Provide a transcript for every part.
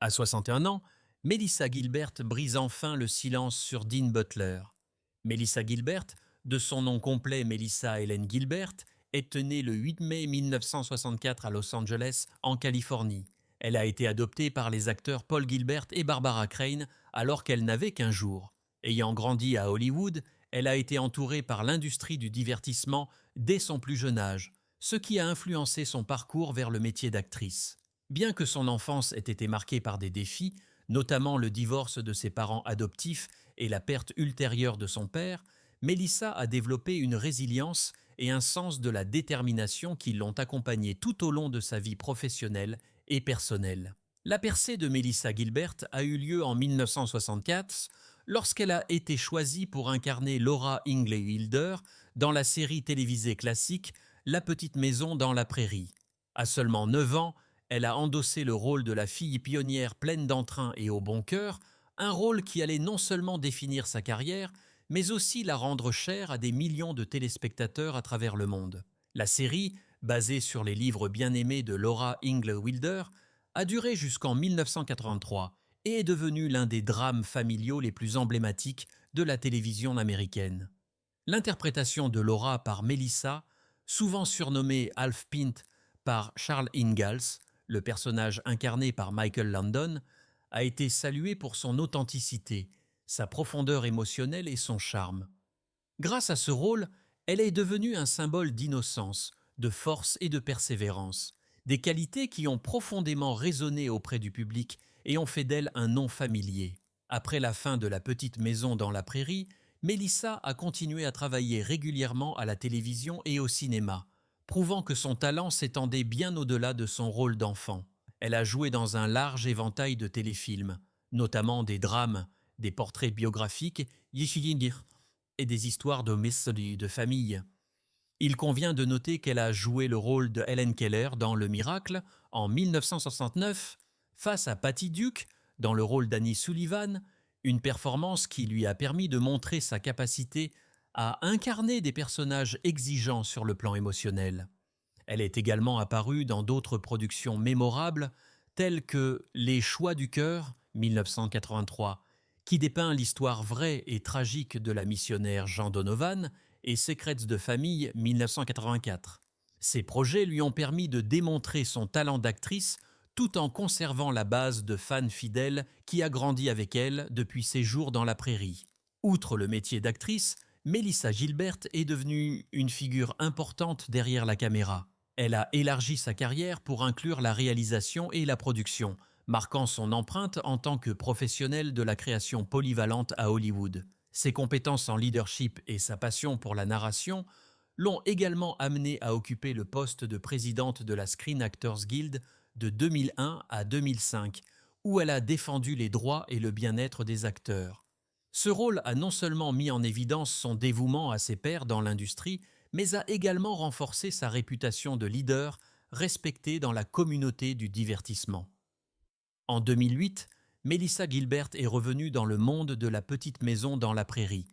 À 61 ans, Melissa Gilbert brise enfin le silence sur Dean Butler. Melissa Gilbert, de son nom complet Melissa Helen Gilbert, est née le 8 mai 1964 à Los Angeles, en Californie. Elle a été adoptée par les acteurs Paul Gilbert et Barbara Crane alors qu'elle n'avait qu'1 jour. Ayant grandi à Hollywood, elle a été entourée par l'industrie du divertissement dès son plus jeune âge, ce qui a influencé son parcours vers le métier d'actrice. Bien que son enfance ait été marquée par des défis, notamment le divorce de ses parents adoptifs et la perte ultérieure de son père, Melissa a développé une résilience et un sens de la détermination qui l'ont accompagnée tout au long de sa vie professionnelle et personnelle. La percée de Melissa Gilbert a eu lieu en 1964 lorsqu'elle a été choisie pour incarner Laura Ingalls Wilder dans la série télévisée classique La petite maison dans la prairie. À seulement 9 ans, elle a endossé le rôle de la fille pionnière pleine d'entrain et au bon cœur, un rôle qui allait non seulement définir sa carrière, mais aussi la rendre chère à des millions de téléspectateurs à travers le monde. La série, basée sur les livres bien-aimés de Laura Ingalls Wilder, a duré jusqu'en 1983 et est devenue l'un des drames familiaux les plus emblématiques de la télévision américaine. L'interprétation de Laura par Melissa, souvent surnommée Half Pint par Charles Ingalls, le personnage incarné par Michael Landon, a été saluée pour son authenticité, sa profondeur émotionnelle et son charme. Grâce à ce rôle, elle est devenue un symbole d'innocence, de force et de persévérance, des qualités qui ont profondément résonné auprès du public et ont fait d'elle un nom familier. Après la fin de La petite maison dans la prairie, Melissa a continué à travailler régulièrement à la télévision et au cinéma, prouvant que son talent s'étendait bien au-delà de son rôle d'enfant. Elle a joué dans un large éventail de téléfilms, notamment des drames, des portraits biographiques et des histoires de famille. Il convient de noter qu'elle a joué le rôle de Helen Keller dans Le Miracle en 1969, face à Patty Duke dans le rôle d'Annie Sullivan, une performance qui lui a permis de montrer sa capacité à incarner des personnages exigeants sur le plan émotionnel. Elle est également apparue dans d'autres productions mémorables telles que Les Choix du cœur, 1983, qui dépeint l'histoire vraie et tragique de la missionnaire Jean Donovan, et Secrets de famille, 1984. Ces projets lui ont permis de démontrer son talent d'actrice tout en conservant la base de fans fidèles qui a grandi avec elle depuis ses jours dans la prairie. Outre le métier d'actrice, Melissa Gilbert est devenue une figure importante derrière la caméra. Elle a élargi sa carrière pour inclure la réalisation et la production, marquant son empreinte en tant que professionnelle de la création polyvalente à Hollywood. Ses compétences en leadership et sa passion pour la narration l'ont également amenée à occuper le poste de présidente de la Screen Actors Guild de 2001 à 2005, où elle a défendu les droits et le bien-être des acteurs. Ce rôle a non seulement mis en évidence son dévouement à ses pairs dans l'industrie, mais a également renforcé sa réputation de leader respecté dans la communauté du divertissement. En 2008, Melissa Gilbert est revenue dans le monde de La petite maison dans la prairie,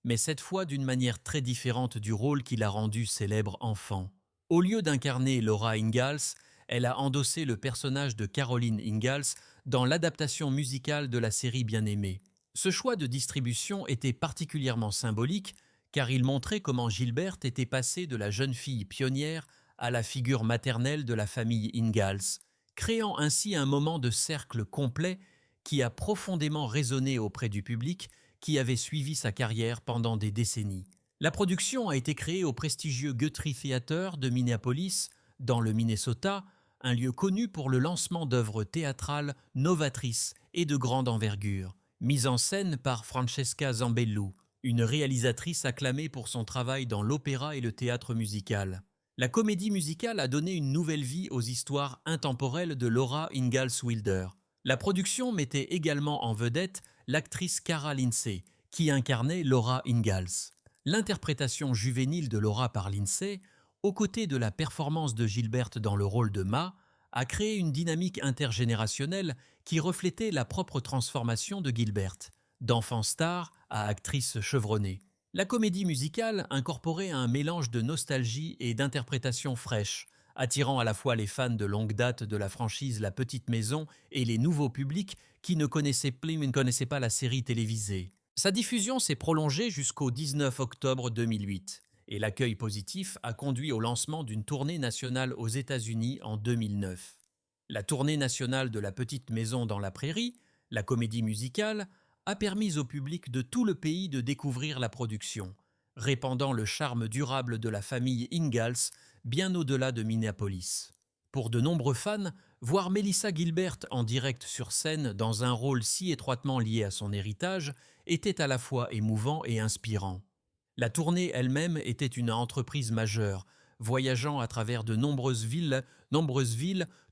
mais cette fois d'une manière très différente du rôle qui l'a rendue célèbre enfant. Au lieu d'incarner Laura Ingalls, elle a endossé le personnage de Caroline Ingalls dans l'adaptation musicale de la série Bien-aimée. Ce choix de distribution était particulièrement symbolique car il montrait comment Gilbert était passée de la jeune fille pionnière à la figure maternelle de la famille Ingalls, créant ainsi un moment de cercle complet qui a profondément résonné auprès du public qui avait suivi sa carrière pendant des décennies. La production a été créée au prestigieux Guthrie Theatre de Minneapolis, dans le Minnesota, un lieu connu pour le lancement d'œuvres théâtrales novatrices et de grande envergure, mise en scène par Francesca Zambello, une réalisatrice acclamée pour son travail dans l'opéra et le théâtre musical. La comédie musicale a donné une nouvelle vie aux histoires intemporelles de Laura Ingalls Wilder. La production mettait également en vedette l'actrice Cara Lindsay, qui incarnait Laura Ingalls. L'interprétation juvénile de Laura par Lindsay, aux côtés de la performance de Gilbert dans le rôle de Ma, a créé une dynamique intergénérationnelle qui reflétait la propre transformation de Gilbert, d'enfant star à actrice chevronnée. La comédie musicale incorporait un mélange de nostalgie et d'interprétation fraîche, attirant à la fois les fans de longue date de la franchise La Petite Maison et les nouveaux publics qui ne connaissaient pas la série télévisée. Sa diffusion s'est prolongée jusqu'au 19 octobre 2008 et l'accueil positif a conduit au lancement d'une tournée nationale aux États-Unis en 2009. La tournée nationale de La Petite Maison dans la Prairie, la comédie musicale, a permis au public de tout le pays de découvrir la production, répandant le charme durable de la famille Ingalls bien au-delà de Minneapolis. Pour de nombreux fans, voir Melissa Gilbert en direct sur scène dans un rôle si étroitement lié à son héritage était à la fois émouvant et inspirant. La tournée elle-même était une entreprise majeure, voyageant à travers de nombreuses villes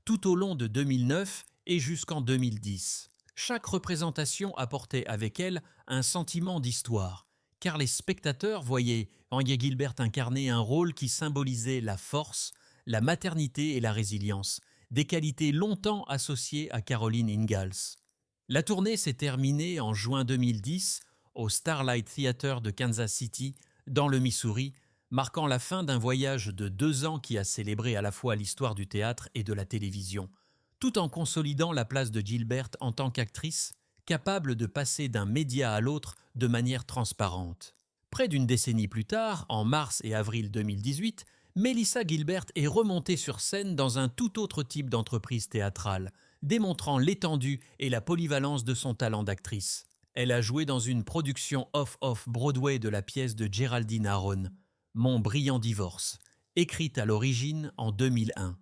tout au long de 2009 et jusqu'en 2010. Chaque représentation apportait avec elle un sentiment d'histoire, car les spectateurs voyaient Gilbert incarner un rôle qui symbolisait la force, la maternité et la résilience, des qualités longtemps associées à Caroline Ingalls. La tournée s'est terminée en juin 2010 au Starlight Theater de Kansas City, dans le Missouri, marquant la fin d'un voyage de 2 ans qui a célébré à la fois l'histoire du théâtre et de la télévision, tout en consolidant la place de Gilbert en tant qu'actrice, capable de passer d'un média à l'autre de manière transparente. Près d'une décennie plus tard, en mars et avril 2018, Melissa Gilbert est remontée sur scène dans un tout autre type d'entreprise théâtrale, démontrant l'étendue et la polyvalence de son talent d'actrice. Elle a joué dans une production off-off Broadway de la pièce de Geraldine Aaron, Mon brillant divorce, écrite à l'origine en 2001.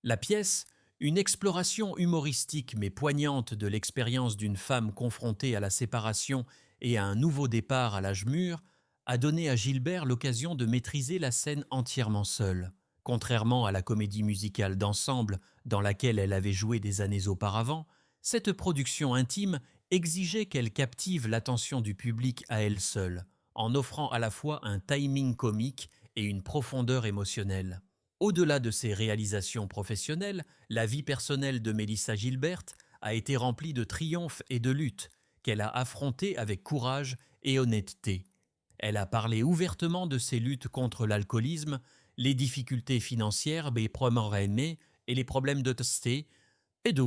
La pièce, une exploration humoristique mais poignante de l'expérience d'une femme confrontée à la séparation et à un nouveau départ à l'âge mûr, a donné à Gilbert l'occasion de maîtriser la scène entièrement seule. Contrairement à la comédie musicale d'ensemble dans laquelle elle avait joué des années auparavant, cette production intime exigeait qu'elle captive l'attention du public à elle seule, en offrant à la fois un timing comique et une profondeur émotionnelle. Au-delà de ses réalisations professionnelles, la vie personnelle de Melissa Gilbert a été remplie de triomphes et de luttes qu'elle a affrontées avec courage et honnêteté. Elle a parlé ouvertement de ses luttes contre l'alcoolisme, les difficultés financières, les problèmes et les problèmes de santé, et de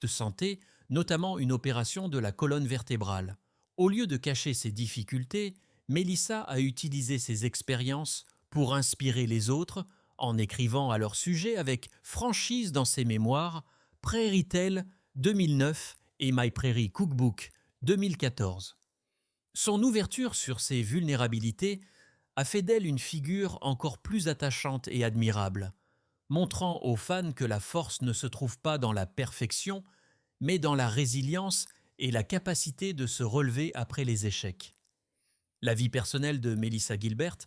santé, notamment une opération de la colonne vertébrale. Au lieu de cacher ses difficultés, Melissa a utilisé ses expériences pour inspirer les autres en écrivant à leur sujet avec franchise dans ses mémoires Prairie Tale 2009 et My Prairie Cookbook 2014. Son ouverture sur ses vulnérabilités a fait d'elle une figure encore plus attachante et admirable, montrant aux fans que la force ne se trouve pas dans la perfection, mais dans la résilience et la capacité de se relever après les échecs. La vie personnelle de Melissa Gilbert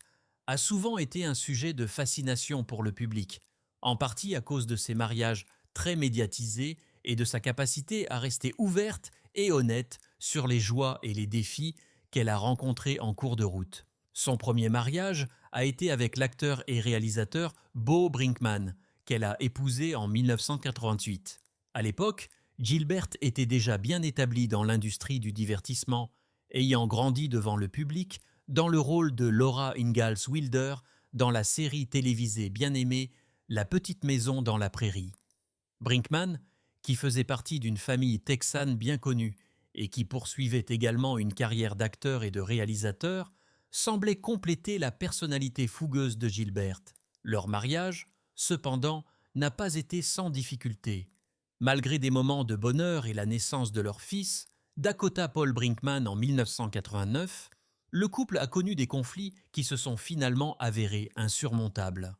a souvent été un sujet de fascination pour le public, en partie à cause de ses mariages très médiatisés et de sa capacité à rester ouverte et honnête sur les joies et les défis qu'elle a rencontrés en cours de route. Son premier mariage a été avec l'acteur et réalisateur Bo Brinkman, qu'elle a épousé en 1988. À l'époque, Gilbert était déjà bien établie dans l'industrie du divertissement, ayant grandi devant le public dans le rôle de Laura Ingalls Wilder dans la série télévisée bien aimée La Petite Maison dans la Prairie. Brinkman, qui faisait partie d'une famille texane bien connue et qui poursuivait également une carrière d'acteur et de réalisateur, semblait compléter la personnalité fougueuse de Gilbert. Leur mariage, cependant, n'a pas été sans difficulté. Malgré des moments de bonheur et la naissance de leur fils, Dakota Paul Brinkman en 1989, le couple a connu des conflits qui se sont finalement avérés insurmontables.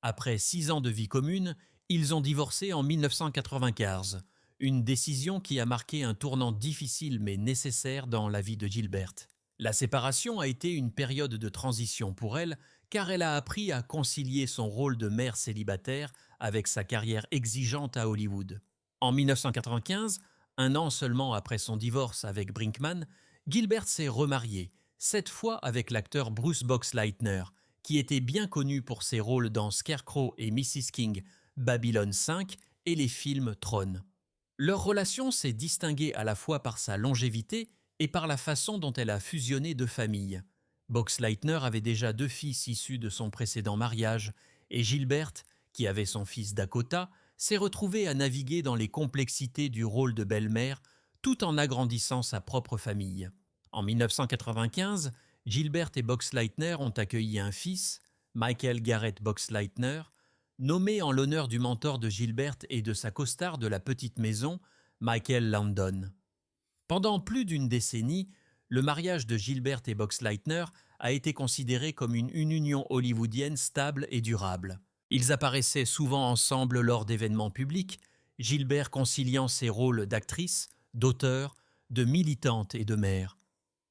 Après 6 ans de vie commune, ils ont divorcé en 1995, une décision qui a marqué un tournant difficile mais nécessaire dans la vie de Gilbert. La séparation a été une période de transition pour elle, car elle a appris à concilier son rôle de mère célibataire avec sa carrière exigeante à Hollywood. En 1995, un an seulement après son divorce avec Brinkman, Gilbert s'est remariée, cette fois avec l'acteur Bruce Boxleitner, qui était bien connu pour ses rôles dans Scarecrow et Mrs. King, Babylone 5 et les films Tron. Leur relation s'est distinguée à la fois par sa longévité et par la façon dont elle a fusionné 2 familles. Boxleitner avait déjà 2 fils issus de son précédent mariage, et Gilbert, qui avait son fils Dakota, s'est retrouvée à naviguer dans les complexités du rôle de belle-mère tout en agrandissant sa propre famille. En 1995, Gilbert et Boxleitner ont accueilli un fils, Michael Garrett Boxleitner, nommé en l'honneur du mentor de Gilbert et de sa costard de la petite maison, Michael Landon. Pendant plus d'une décennie, le mariage de Gilbert et Boxleitner a été considéré comme une union hollywoodienne stable et durable. Ils apparaissaient souvent ensemble lors d'événements publics, Gilbert conciliant ses rôles d'actrice, d'auteur, de militante et de mère.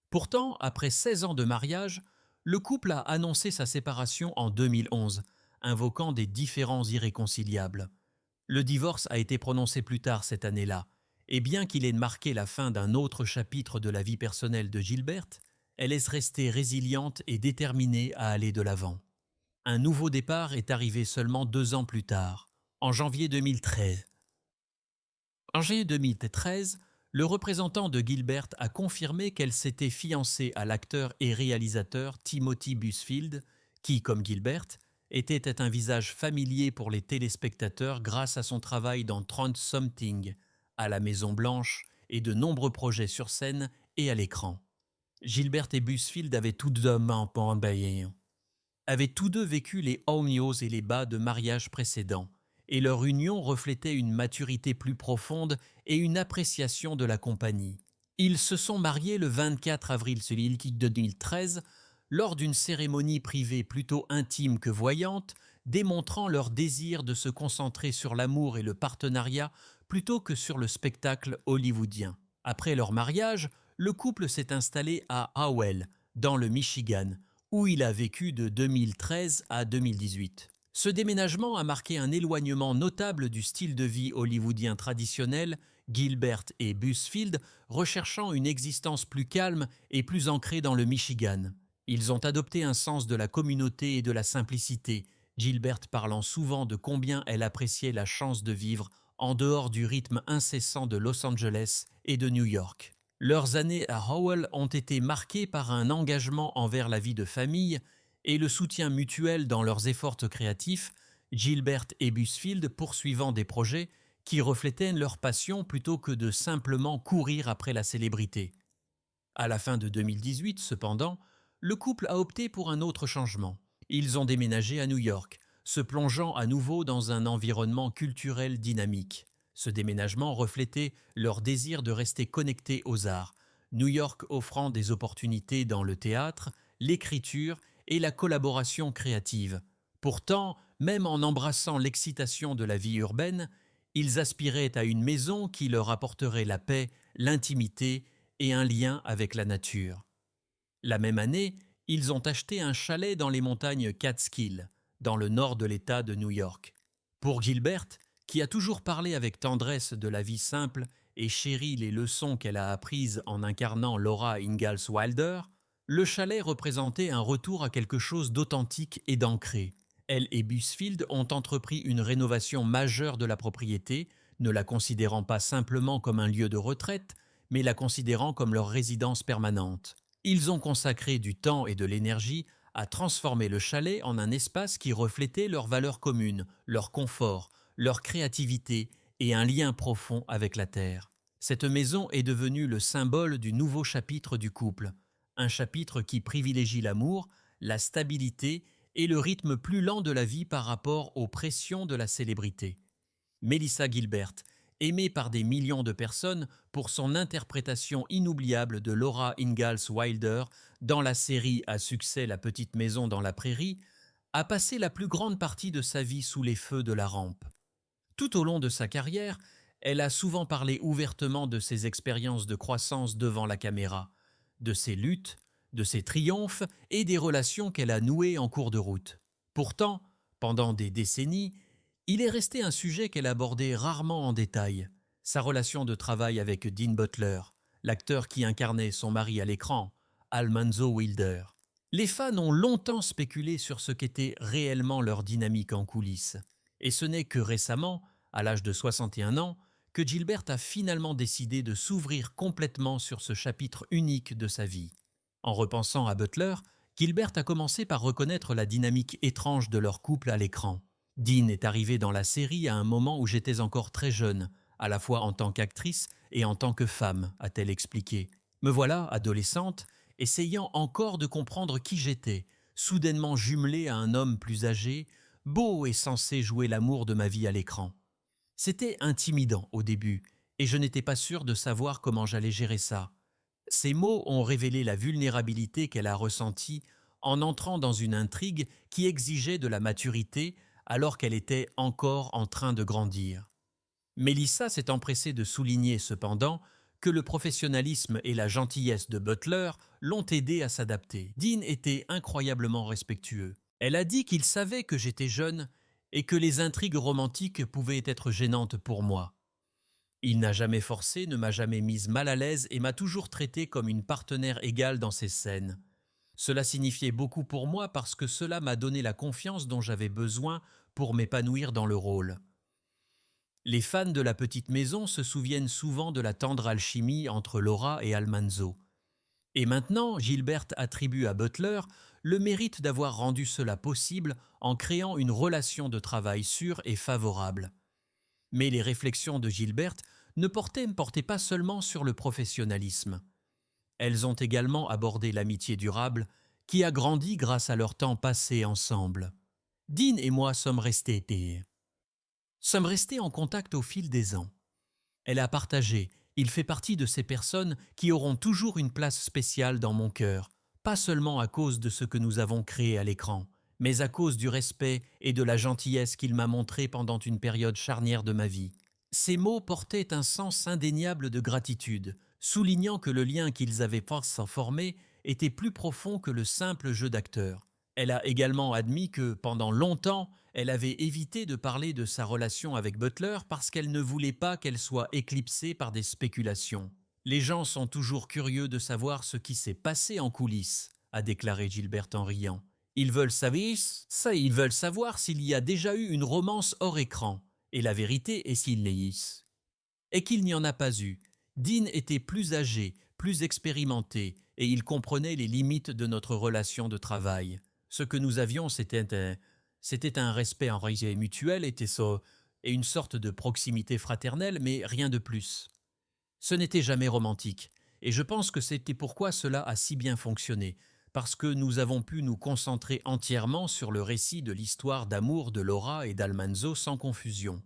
Pourtant, après 16 ans de mariage, le couple a annoncé sa séparation en 2011, invoquant des différends irréconciliables. Le divorce a été prononcé plus tard cette année-là, et bien qu'il ait marqué la fin d'un autre chapitre de la vie personnelle de Gilbert, elle est restée résiliente et déterminée à aller de l'avant. Un nouveau départ est arrivé seulement 2 ans plus tard, en janvier 2013. En janvier 2013, le représentant de Gilbert a confirmé qu'elle s'était fiancée à l'acteur et réalisateur Timothy Busfield, qui, comme Gilbert, était un visage familier pour les téléspectateurs grâce à son travail dans 30 Something, à la Maison-Blanche et de nombreux projets sur scène et à l'écran. Gilbert et Busfield avaient tous deux vécu les hauts et les bas de mariage précédents, et leur union reflétait une maturité plus profonde et une appréciation de la compagnie. Ils se sont mariés le 24 avril 2013 lors d'une cérémonie privée plutôt intime que voyante, démontrant leur désir de se concentrer sur l'amour et le partenariat plutôt que sur le spectacle hollywoodien. Après leur mariage, le couple s'est installé à Howell, dans le Michigan, où il a vécu de 2013 à 2018. Ce déménagement a marqué un éloignement notable du style de vie hollywoodien traditionnel, Gilbert et Busfield recherchant une existence plus calme et plus ancrée dans le Michigan. Ils ont adopté un sens de la communauté et de la simplicité, Gilbert parlant souvent de combien elle appréciait la chance de vivre en dehors du rythme incessant de Los Angeles et de New York. Leurs années à Howell ont été marquées par un engagement envers la vie de famille et le soutien mutuel dans leurs efforts créatifs, Gilbert et Busfield poursuivant des projets qui reflétaient leur passion plutôt que de simplement courir après la célébrité. À la fin de 2018, cependant, le couple a opté pour un autre changement. Ils ont déménagé à New York, se plongeant à nouveau dans un environnement culturel dynamique. Ce déménagement reflétait leur désir de rester connectés aux arts, New York offrant des opportunités dans le théâtre, l'écriture et la collaboration créative. Pourtant, même en embrassant l'excitation de la vie urbaine, ils aspiraient à une maison qui leur apporterait la paix, l'intimité et un lien avec la nature. La même année, ils ont acheté un chalet dans les montagnes Catskill, dans le nord de l'État de New York. Pour Gilbert, qui a toujours parlé avec tendresse de la vie simple et chéri les leçons qu'elle a apprises en incarnant Laura Ingalls Wilder, le chalet représentait un retour à quelque chose d'authentique et d'ancré. Elle et Busfield ont entrepris une rénovation majeure de la propriété, ne la considérant pas simplement comme un lieu de retraite, mais la considérant comme leur résidence permanente. Ils ont consacré du temps et de l'énergie à transformer le chalet en un espace qui reflétait leurs valeurs communes, leur confort, leur créativité et un lien profond avec la terre. Cette maison est devenue le symbole du nouveau chapitre du couple, un chapitre qui privilégie l'amour, la stabilité et le rythme plus lent de la vie par rapport aux pressions de la célébrité. Melissa Gilbert, aimée par des millions de personnes pour son interprétation inoubliable de Laura Ingalls Wilder dans la série à succès La Petite Maison dans la Prairie, a passé la plus grande partie de sa vie sous les feux de la rampe. Tout au long de sa carrière, elle a souvent parlé ouvertement de ses expériences de croissance devant la caméra, de ses luttes, de ses triomphes et des relations qu'elle a nouées en cours de route. Pourtant, pendant des décennies, il est resté un sujet qu'elle abordait rarement en détail, sa relation de travail avec Dean Butler, l'acteur qui incarnait son mari à l'écran, Almanzo Wilder. Les fans ont longtemps spéculé sur ce qu'était réellement leur dynamique en coulisses. Et ce n'est que récemment, à l'âge de 61 ans, que Gilbert a finalement décidé de s'ouvrir complètement sur ce chapitre unique de sa vie. En repensant à Butler, Gilbert a commencé par reconnaître la dynamique étrange de leur couple à l'écran. Dean est arrivée dans la série à un moment où j'étais encore très jeune, à la fois en tant qu'actrice et en tant que femme, a-t-elle expliqué. Me voilà, adolescente, essayant encore de comprendre qui j'étais, soudainement jumelée à un homme plus âgé, beau et censé jouer l'amour de ma vie à l'écran. C'était intimidant au début, et je n'étais pas sûre de savoir comment j'allais gérer ça. Ces mots ont révélé la vulnérabilité qu'elle a ressentie en entrant dans une intrigue qui exigeait de la maturité alors qu'elle était encore en train de grandir. Mélissa s'est empressée de souligner cependant que le professionnalisme et la gentillesse de Butler l'ont aidé à s'adapter. Dean était incroyablement respectueux. Elle a dit qu'il savait que j'étais jeune et que les intrigues romantiques pouvaient être gênantes pour moi. Il n'a jamais forcé, ne m'a jamais mise mal à l'aise et m'a toujours traité comme une partenaire égale dans ses scènes. Cela signifiait beaucoup pour moi parce que cela m'a donné la confiance dont j'avais besoin pour m'épanouir dans le rôle. Les fans de La Petite Maison se souviennent souvent de la tendre alchimie entre Laura et Almanzo. Et maintenant, Gilbert attribue à Butler le mérite d'avoir rendu cela possible en créant une relation de travail sûre et favorable. Mais les réflexions de Gilbert ne portaient pas seulement sur le professionnalisme. Elles ont également abordé l'amitié durable qui a grandi grâce à leur temps passé ensemble. Dean et moi sommes restés en contact au fil des ans. Elle a partagé, il fait partie de ces personnes qui auront toujours une place spéciale dans mon cœur, pas seulement à cause de ce que nous avons créé à l'écran, mais à cause du respect et de la gentillesse qu'il m'a montré pendant une période charnière de ma vie. Ces mots portaient un sens indéniable de gratitude, soulignant que le lien qu'ils avaient formé était plus profond que le simple jeu d'acteur. Elle a également admis que, pendant longtemps, elle avait évité de parler de sa relation avec Butler parce qu'elle ne voulait pas qu'elle soit éclipsée par des spéculations. Les gens sont toujours curieux de savoir ce qui s'est passé en coulisses, a déclaré Gilbert en riant. Ils veulent savoir s'il y a déjà eu une romance hors écran. Et la vérité est qu'il n'y en a pas eu. Dean était plus âgé, plus expérimenté, et il comprenait les limites de notre relation de travail. Ce que nous avions, c'était un respect enraisé mutuel, et une sorte de proximité fraternelle, mais rien de plus. Ce n'était jamais romantique, et je pense que c'était pourquoi cela a si bien fonctionné, parce que nous avons pu nous concentrer entièrement sur le récit de l'histoire d'amour de Laura et d'Almanzo sans confusion.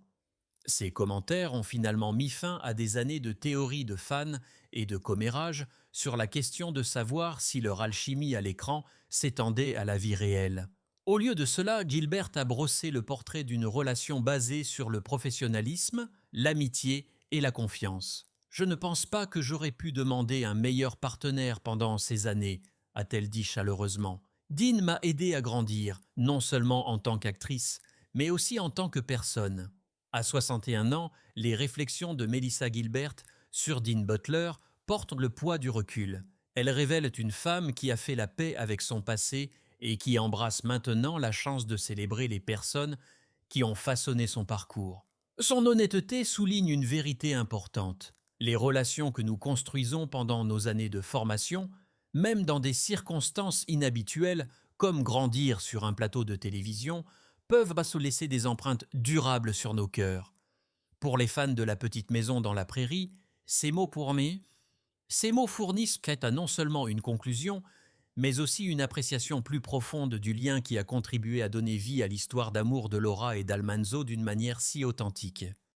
Ces commentaires ont finalement mis fin à des années de théories de fans et de commérages sur la question de savoir si leur alchimie à l'écran s'étendait à la vie réelle. Au lieu de cela, Gilbert a brossé le portrait d'une relation basée sur le professionnalisme, l'amitié et la confiance. Je ne pense pas que j'aurais pu demander un meilleur partenaire pendant ces années, a-t-elle dit chaleureusement. Dean m'a aidé à grandir, non seulement en tant qu'actrice, mais aussi en tant que personne. À 61 ans, les réflexions de Melissa Gilbert sur Dean Butler portent le poids du recul. Elles révèlent une femme qui a fait la paix avec son passé et qui embrasse maintenant la chance de célébrer les personnes qui ont façonné son parcours. Son honnêteté souligne une vérité importante. Les relations que nous construisons pendant nos années de formation, même dans des circonstances inhabituelles, comme grandir sur un plateau de télévision, peuvent se laisser des empreintes durables sur nos cœurs. Pour les fans de La Petite Maison dans la Prairie, ces mots fournissent à non seulement une conclusion, mais aussi une appréciation plus profonde du lien qui a contribué à donner vie à l'histoire d'amour de Laura et d'Almanzo d'une manière si authentique.